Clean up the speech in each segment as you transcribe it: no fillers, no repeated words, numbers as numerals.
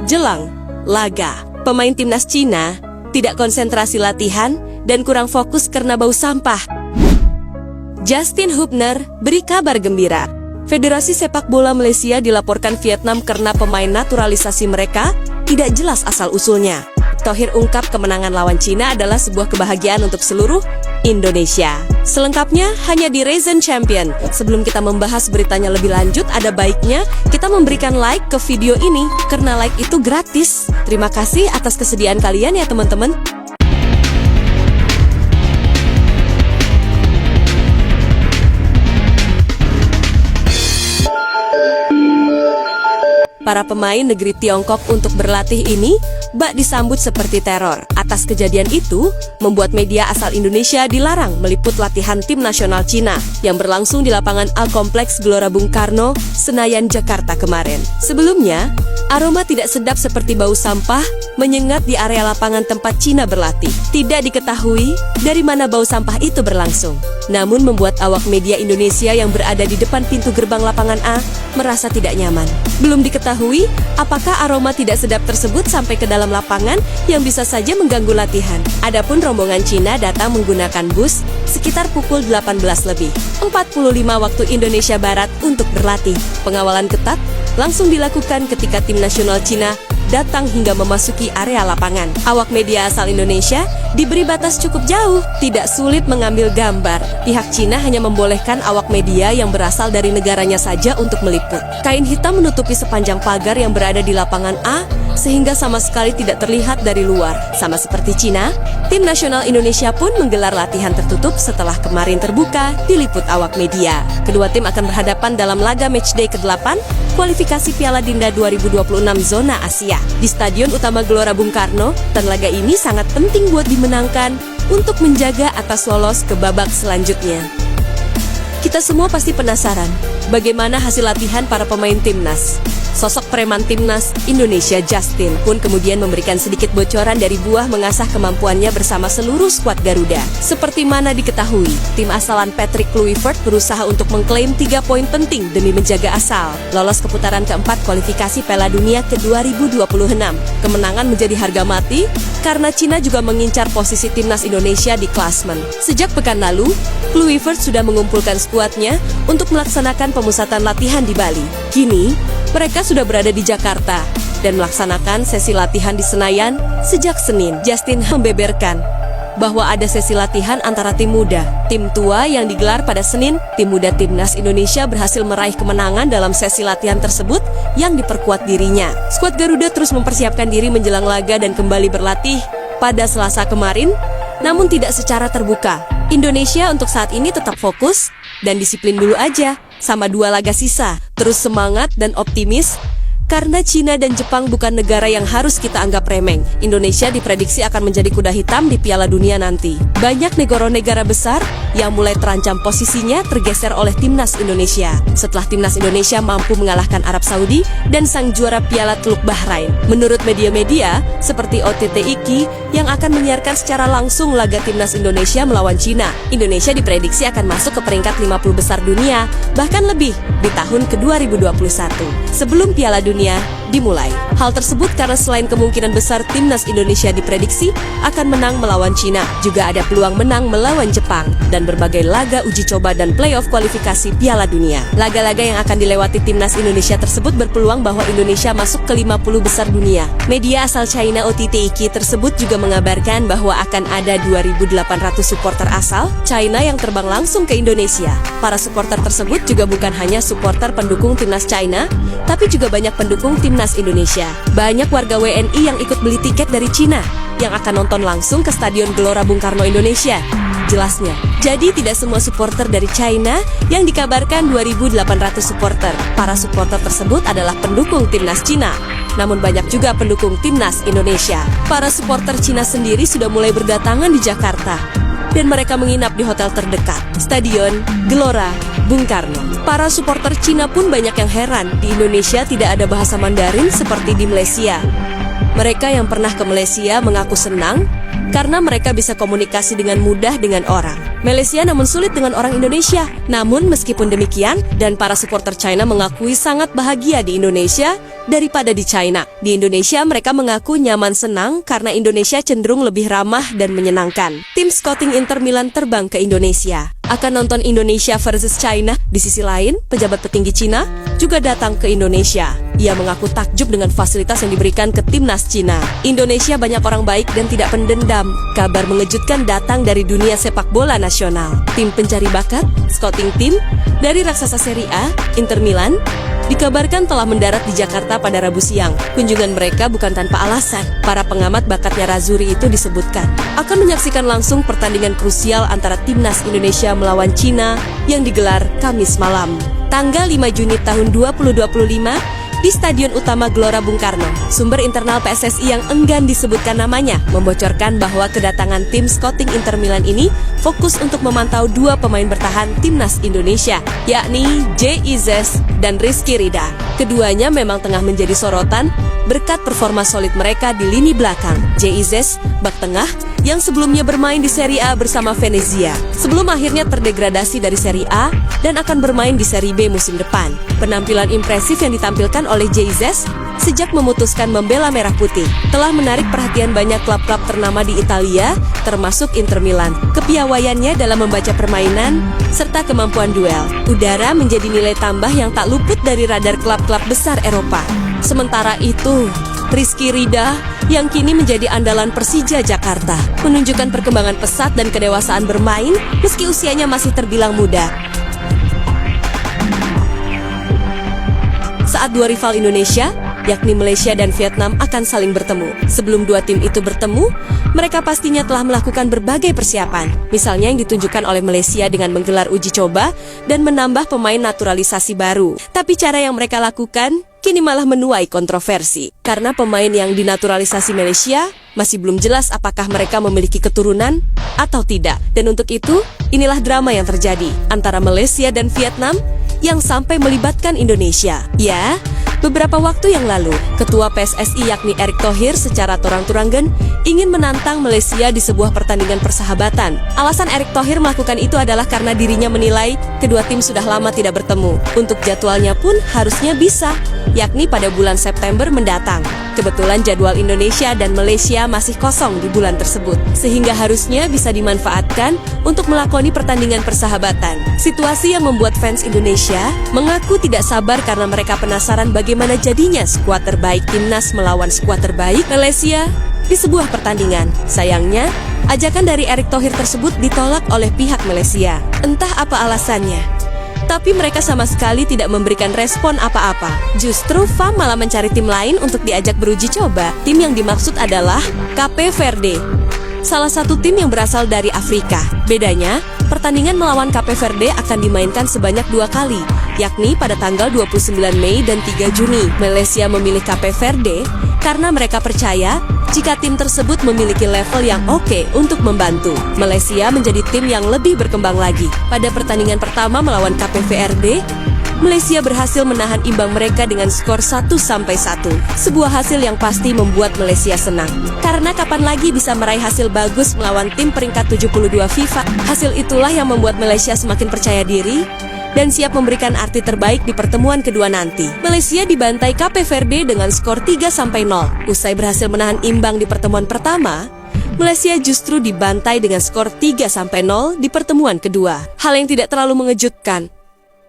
Jelang laga, pemain timnas Cina tidak konsentrasi latihan dan kurang fokus karena bau sampah. Justin Hubner beri kabar gembira. Federasi Sepak Bola Malaysia dilaporkan Vietnam karena pemain naturalisasi mereka tidak jelas asal-usulnya. Thohir ungkap kemenangan lawan Cina adalah sebuah kebahagiaan untuk seluruh Indonesia. Selengkapnya hanya di Raisin Champion. Sebelum kita membahas beritanya lebih lanjut, ada baiknya kita memberikan like ke video ini karena like itu gratis. Terima kasih atas kesediaan kalian ya teman-teman. Para pemain negeri Tiongkok untuk berlatih ini bak disambut seperti teror. Atas kejadian itu, membuat media asal Indonesia dilarang meliput latihan tim nasional Cina yang berlangsung di lapangan A Kompleks Gelora Bung Karno, Senayan, Jakarta kemarin. Sebelumnya, aroma tidak sedap seperti bau sampah menyengat di area lapangan tempat Cina berlatih. Tidak diketahui dari mana bau sampah itu berlangsung. Namun membuat awak media Indonesia yang berada di depan pintu gerbang lapangan A merasa tidak nyaman. Belum diketahui apakah aroma tidak sedap tersebut sampai ke dalam lapangan yang bisa saja mengganggu latihan. Adapun rombongan Cina datang menggunakan bus sekitar pukul 18:45 waktu Indonesia Barat untuk berlatih. Pengawalan ketat langsung dilakukan ketika tim nasional Cina datang hingga memasuki area lapangan. Awak media asal Indonesia diberi batas cukup jauh, tidak sulit mengambil gambar. Pihak Cina hanya membolehkan awak media yang berasal dari negaranya saja untuk meliput. Kain hitam menutupi sepanjang pagar yang berada di lapangan A, sehingga sama sekali tidak terlihat dari luar. Sama seperti Cina, tim nasional Indonesia pun menggelar latihan tertutup setelah kemarin terbuka diliput awak media. Kedua tim akan berhadapan dalam laga matchday ke-8 kualifikasi Piala Dinda 2026 zona Asia di Stadion Utama Gelora Bung Karno, dan laga ini sangat penting buat dimenangkan untuk menjaga atas lolos ke babak selanjutnya. Kita semua pasti penasaran bagaimana hasil latihan para pemain timnas. Sosok preman timnas Indonesia Justin pun kemudian memberikan sedikit bocoran dari buah mengasah kemampuannya bersama seluruh skuad Garuda. Seperti mana diketahui, tim asalan Patrick Kluivert berusaha untuk mengklaim 3 poin penting demi menjaga asal lolos ke putaran keempat kualifikasi Piala Dunia ke 2026. Kemenangan menjadi harga mati karena Cina juga mengincar posisi timnas Indonesia di klasmen. Sejak pekan lalu, Kluivert sudah mengumpulkan skuadnya untuk melaksanakan pemusatan latihan di Bali. Kini, mereka sudah berada di Jakarta dan melaksanakan sesi latihan di Senayan sejak Senin. Justin membeberkan bahwa ada sesi latihan antara tim muda, tim tua yang digelar pada Senin. Tim muda timnas Indonesia berhasil meraih kemenangan dalam sesi latihan tersebut yang diperkuat dirinya. Skuad Garuda terus mempersiapkan diri menjelang laga dan kembali berlatih pada Selasa kemarin, namun tidak secara terbuka. Indonesia untuk saat ini tetap fokus dan disiplin dulu aja sama 2 laga sisa. Terus semangat dan optimis karena Cina dan Jepang bukan negara yang harus kita anggap remeh. Indonesia diprediksi akan menjadi kuda hitam di Piala Dunia nanti. Banyak negara besar yang mulai terancam posisinya tergeser oleh timnas Indonesia setelah timnas Indonesia mampu mengalahkan Arab Saudi dan sang juara Piala Teluk Bahrain. Menurut media-media seperti OTT IKI yang akan menyiarkan secara langsung laga timnas Indonesia melawan Cina, Indonesia diprediksi akan masuk ke peringkat 50 besar dunia, bahkan lebih di tahun ke-2021 sebelum Piala Dunia dimulai. Hal tersebut karena selain kemungkinan besar timnas Indonesia diprediksi akan menang melawan Cina, juga ada peluang menang melawan Jepang dan berbagai laga uji coba dan playoff kualifikasi Piala Dunia. Laga-laga yang akan dilewati timnas Indonesia tersebut berpeluang bahwa Indonesia masuk ke 50 besar dunia. Media asal China OTT IKI tersebut juga mengabarkan bahwa akan ada 2.800 supporter asal China yang terbang langsung ke Indonesia. Para supporter tersebut juga bukan hanya supporter pendukung timnas China, tapi juga banyak pendukung timnas Indonesia. Banyak warga WNI yang ikut beli tiket dari Cina yang akan nonton langsung ke Stadion Gelora Bung Karno Indonesia. Jelasnya, jadi tidak semua supporter dari China yang dikabarkan 2.800 supporter. Para supporter tersebut adalah pendukung timnas Cina, namun banyak juga pendukung timnas Indonesia. Para supporter Cina sendiri sudah mulai berdatangan di Jakarta dan mereka menginap di hotel terdekat, Stadion Gelora Bung Karno. Para supporter Cina pun banyak yang heran, di Indonesia tidak ada bahasa Mandarin seperti di Malaysia. Mereka yang pernah ke Malaysia mengaku senang karena mereka bisa komunikasi dengan mudah dengan orang Malaysia namun sulit dengan orang Indonesia. Namun meskipun demikian, dan para supporter China mengakui sangat bahagia di Indonesia daripada di China. Di Indonesia mereka mengaku nyaman senang karena Indonesia cenderung lebih ramah dan menyenangkan. Tim scouting Inter Milan terbang ke Indonesia. Akan nonton Indonesia versus China. Di sisi lain, pejabat petinggi Cina juga datang ke Indonesia. Ia mengaku takjub dengan fasilitas yang diberikan ke timnas Cina. Indonesia banyak orang baik dan tidak pendendam. Kabar mengejutkan datang dari dunia sepak bola nasional. Tim pencari bakat, scouting team dari raksasa Serie A, Inter Milan, dikabarkan telah mendarat di Jakarta pada Rabu siang. Kunjungan mereka bukan tanpa alasan. Para pengamat bakatnya Razuri itu disebutkan akan menyaksikan langsung pertandingan krusial antara timnas Indonesia melawan Cina yang digelar Kamis malam, tanggal 5 Juni tahun 2025 di Stadion Utama Gelora Bung Karno. Sumber internal PSSI yang enggan disebutkan namanya membocorkan bahwa kedatangan tim scouting Inter Milan ini fokus untuk memantau dua pemain bertahan timnas Indonesia, yakni J.I.Z. dan Rizky Ridha. Keduanya memang tengah menjadi sorotan berkat performa solid mereka di lini belakang. J.I.Z. bak tengah yang sebelumnya bermain di Serie A bersama Venezia, sebelum akhirnya terdegradasi dari Serie A dan akan bermain di Serie B musim depan. Penampilan impresif yang ditampilkan oleh J.I.Z. sejak memutuskan membela Merah Putih telah menarik perhatian banyak klub-klub ternama di Italia, termasuk Inter Milan. Kepiawaiannya dalam membaca permainan serta kemampuan duel udara menjadi nilai tambah yang tak luput dari radar klub-klub besar Eropa. Sementara itu, Rizky Ridha yang kini menjadi andalan Persija Jakarta menunjukkan perkembangan pesat dan kedewasaan bermain meski usianya masih terbilang muda. Saat dua rival Indonesia, yakni Malaysia dan Vietnam akan saling bertemu. Sebelum dua tim itu bertemu, mereka pastinya telah melakukan berbagai persiapan. Misalnya yang ditunjukkan oleh Malaysia dengan menggelar uji coba dan menambah pemain naturalisasi baru. Tapi cara yang mereka lakukan kini malah menuai kontroversi. Karena pemain yang dinaturalisasi Malaysia masih belum jelas apakah mereka memiliki keturunan atau tidak. Dan untuk itu, inilah drama yang terjadi antara Malaysia dan Vietnam yang sampai melibatkan Indonesia. Ya, beberapa waktu yang lalu, Ketua PSSI yakni Erick Thohir secara torang-turangan ingin menantang Malaysia di sebuah pertandingan persahabatan. Alasan Erick Thohir melakukan itu adalah karena dirinya menilai kedua tim sudah lama tidak bertemu. Untuk jadwalnya pun harusnya bisa, yakni pada bulan September mendatang. Kebetulan jadwal Indonesia dan Malaysia masih kosong di bulan tersebut, sehingga harusnya bisa dimanfaatkan untuk melakoni pertandingan persahabatan. Situasi yang membuat fans Indonesia mengaku tidak sabar karena mereka penasaran bagaimana jadinya skuad terbaik timnas melawan skuad terbaik Malaysia di sebuah pertandingan. Sayangnya, ajakan dari Erick Thohir tersebut ditolak oleh pihak Malaysia. Entah apa alasannya, tapi mereka sama sekali tidak memberikan respon apa-apa. Justru FAM malah mencari tim lain untuk diajak beruji coba. Tim yang dimaksud adalah Cape Verde, salah satu tim yang berasal dari Afrika. Bedanya, pertandingan melawan Cape Verde akan dimainkan sebanyak 2 kali, yakni pada tanggal 29 Mei dan 3 Juni. Malaysia memilih Cape Verde karena mereka percaya jika tim tersebut memiliki level yang oke untuk membantu Malaysia menjadi tim yang lebih berkembang lagi. Pada pertandingan pertama melawan Cape Verde, Malaysia berhasil menahan imbang mereka dengan skor 1-1. Sebuah hasil yang pasti membuat Malaysia senang. Karena kapan lagi bisa meraih hasil bagus melawan tim peringkat 72 FIFA. Hasil itulah yang membuat Malaysia semakin percaya diri dan siap memberikan arti terbaik di pertemuan kedua nanti. Malaysia dibantai Cape Verde dengan skor 3-0. Usai berhasil menahan imbang di pertemuan pertama, Malaysia justru dibantai dengan skor 3-0 di pertemuan kedua. Hal yang tidak terlalu mengejutkan,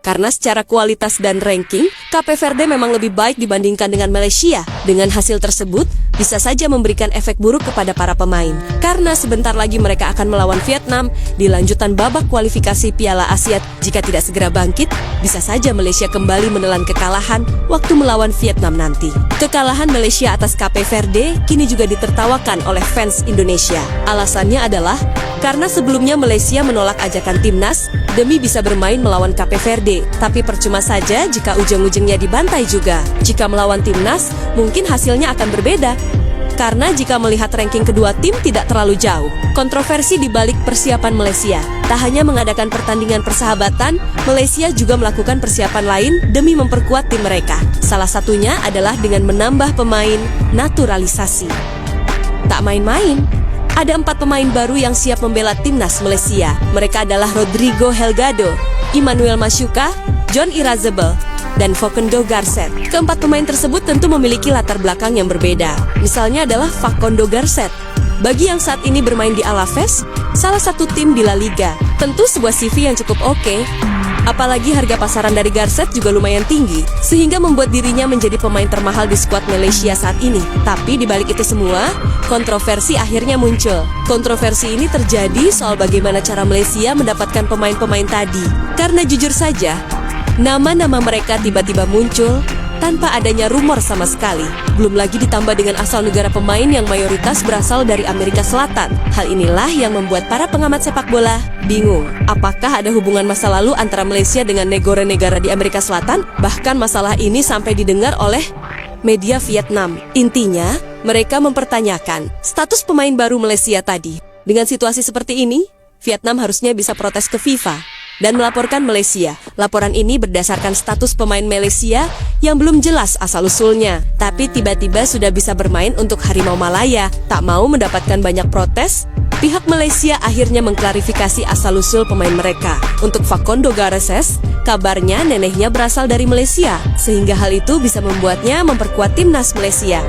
karena secara kualitas dan ranking, Cape Verde memang lebih baik dibandingkan dengan Malaysia. Dengan hasil tersebut, bisa saja memberikan efek buruk kepada para pemain. Karena sebentar lagi mereka akan melawan Vietnam di lanjutan babak kualifikasi Piala Asia. Jika tidak segera bangkit, bisa saja Malaysia kembali menelan kekalahan waktu melawan Vietnam nanti. Kekalahan Malaysia atas Cape Verde kini juga ditertawakan oleh fans Indonesia. Alasannya adalah karena sebelumnya Malaysia menolak ajakan timnas demi bisa bermain melawan Cape Verde. Tapi percuma saja jika ujung-ujungnya dibantai juga. Jika melawan timnas, mungkin hasilnya akan berbeda. Karena jika melihat ranking kedua tim tidak terlalu jauh. Kontroversi di balik persiapan Malaysia. Tak hanya mengadakan pertandingan persahabatan, Malaysia juga melakukan persiapan lain demi memperkuat tim mereka. Salah satunya adalah dengan menambah pemain naturalisasi. Tak main-main. Ada 4 pemain baru yang siap membela timnas Malaysia. Mereka adalah Rodrigo Helgado, Emmanuel Mashuka, John Irazabal, dan Facundo Garcet. Keempat pemain tersebut tentu memiliki latar belakang yang berbeda. Misalnya adalah Facundo Garcet. Bagi yang saat ini bermain di Alaves, salah satu tim di La Liga, tentu sebuah CV yang cukup oke. Apalagi harga pasaran dari Garcet juga lumayan tinggi, sehingga membuat dirinya menjadi pemain termahal di skuad Malaysia saat ini. Tapi di balik itu semua, kontroversi akhirnya muncul. Kontroversi ini terjadi soal bagaimana cara Malaysia mendapatkan pemain-pemain tadi. Karena jujur saja, nama-nama mereka tiba-tiba muncul tanpa adanya rumor sama sekali. Belum lagi ditambah dengan asal negara pemain yang mayoritas berasal dari Amerika Selatan. Hal inilah yang membuat para pengamat sepak bola bingung. Apakah ada hubungan masa lalu antara Malaysia dengan negara-negara di Amerika Selatan? Bahkan masalah ini sampai didengar oleh media Vietnam. Intinya, mereka mempertanyakan status pemain baru Malaysia tadi. Dengan situasi seperti ini, Vietnam harusnya bisa protes ke FIFA dan melaporkan Malaysia. Laporan ini berdasarkan status pemain Malaysia yang belum jelas asal-usulnya, tapi tiba-tiba sudah bisa bermain untuk Harimau Malaya. Tak mau mendapatkan banyak protes, pihak Malaysia akhirnya mengklarifikasi asal-usul pemain mereka. Untuk Facundo Garcet, kabarnya neneknya berasal dari Malaysia, sehingga hal itu bisa membuatnya memperkuat timnas Malaysia.